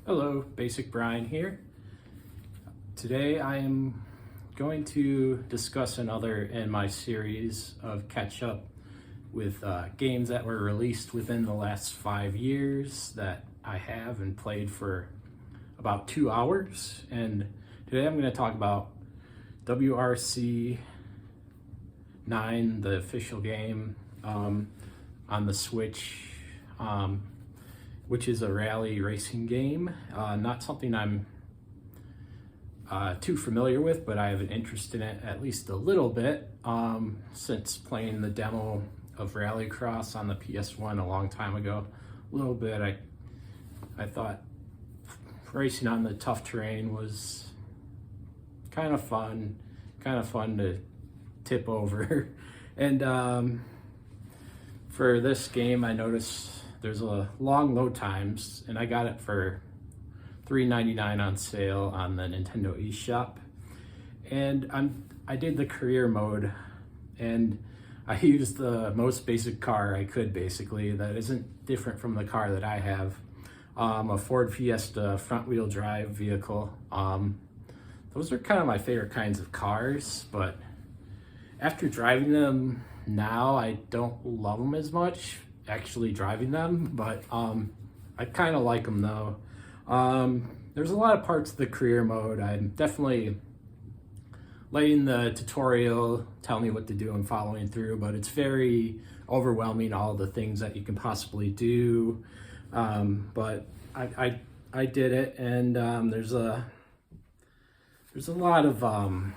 Hello, Basic Brian here. Today I am going to discuss another in my series of catch up with games that were released within the last 5 years that I have and played for about 2 hours. And today I'm going to talk about WRC 9, the official game on the Switch. Which is a rally racing game. Not something I'm too familiar with, but I have an interest in it at least a little bit since playing the demo of Rallycross on the PS1 a long time ago. A little bit. I thought racing on the tough terrain was kind of fun to tip over. And for this game, I noticed there's a long load times, and I got it for $3.99 on sale on the Nintendo eShop. And I did the career mode, and I used the most basic car I could, basically, that isn't different from the car that I have. A Ford Fiesta front-wheel drive vehicle. Those are kind of my favorite kinds of cars, but after driving them now, I don't love them as much. Actually driving them, but I kind of like them though. There's a lot of parts of the career mode. I'm definitely letting the tutorial tell me what to do and following through, but it's very overwhelming, all the things that you can possibly do. But I did it, and there's a lot of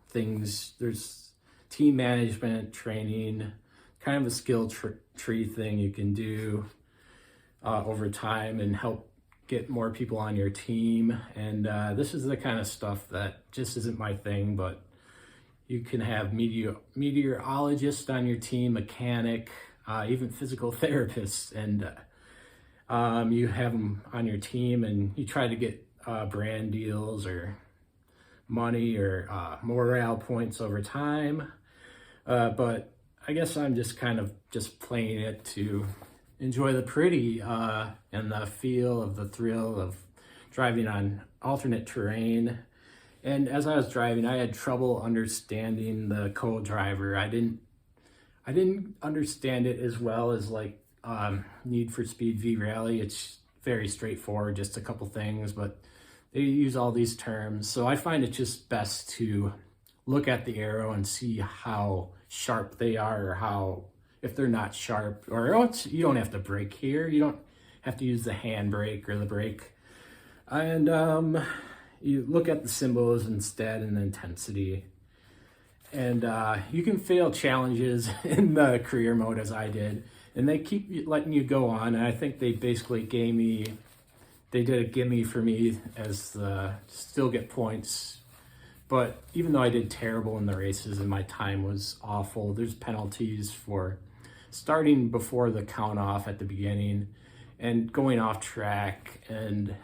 things. There's team management, training, kind of a skill tree thing you can do over time and help get more people on your team. And this is the kind of stuff that just isn't my thing, but you can have meteorologist on your team, mechanic, even physical therapists, and you have them on your team, and you try to get brand deals or money or morale points over time. But I guess I'm just kind of playing it to enjoy the pretty and the feel of the thrill of driving on alternate terrain. And as I was driving, I had trouble understanding the co-driver. I didn't understand it as well as like Need for Speed V Rally. It's very straightforward, just a couple things, but they use all these terms. So I find it just best to look at the arrow and see how sharp they are, or how, if they're not sharp, or you don't have to brake here. You don't have to use the handbrake or the brake. And you look at the symbols instead and the intensity. And you can fail challenges in the career mode as I did. And they keep letting you go on. And I think they basically they did a gimme for me as still get points. But even though I did terrible in the races and my time was awful, there's penalties for starting before the count off at the beginning and going off track, and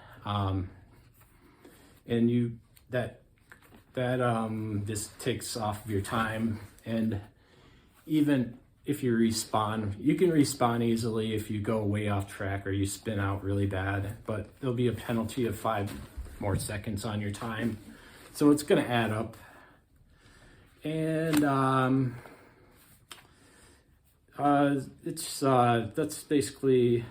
just takes off of your time. And even if you respawn, you can respawn easily if you go way off track or you spin out really bad, but there'll be a penalty of 5 more seconds on your time. So it's going to add up. And that's basically,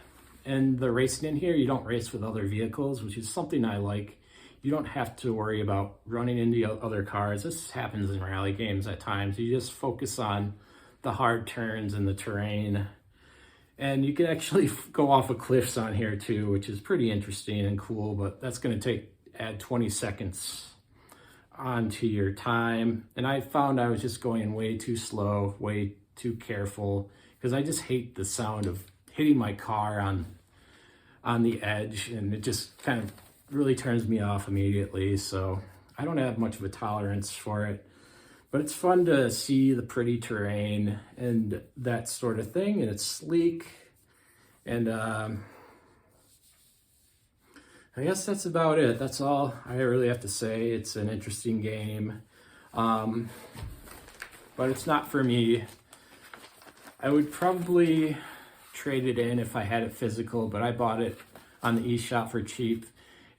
and the racing in here, you don't race with other vehicles, which is something I like. You don't have to worry about running into other cars. This happens in rally games at times. You just focus on the hard turns and the terrain. And you can actually go off of cliffs on here too, which is pretty interesting and cool, but that's going to add 20 seconds onto your time. And I found I was just going way too slow, way too careful, because I just hate the sound of hitting my car on the edge, and it just kind of really turns me off immediately. So I don't have much of a tolerance for it, but it's fun to see the pretty terrain and that sort of thing, and it's sleek. And I guess that's about it. That's all I really have to say. It's an interesting game, but it's not for me. I would probably trade it in if I had it physical, but I bought it on the eShop for cheap.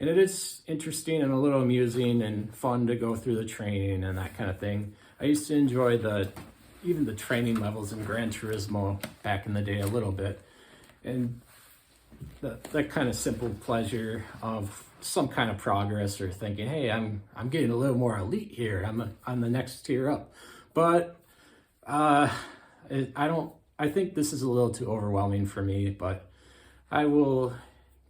And it is interesting and a little amusing and fun to go through the training and that kind of thing. I used to enjoy even the training levels in Gran Turismo back in the day a little bit. And that kind of simple pleasure of some kind of progress, or thinking, hey, I'm getting a little more elite here. I'm the next tier up. But I think this is a little too overwhelming for me, but I will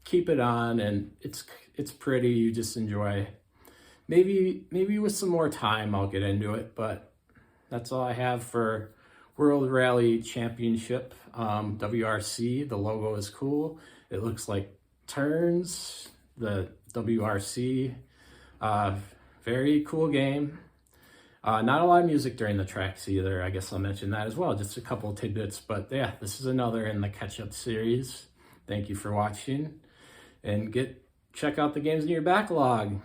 keep it on, and it's pretty. You just enjoy. Maybe with some more time I'll get into it, but that's all I have for World Rally Championship, WRC. The logo is cool. It looks like turns, the WRC. Very cool game. Not a lot of music during the tracks either. I guess I'll mention that as well. Just a couple of tidbits. But yeah, this is another in the catch-up series. Thank you for watching. And check out the games in your backlog.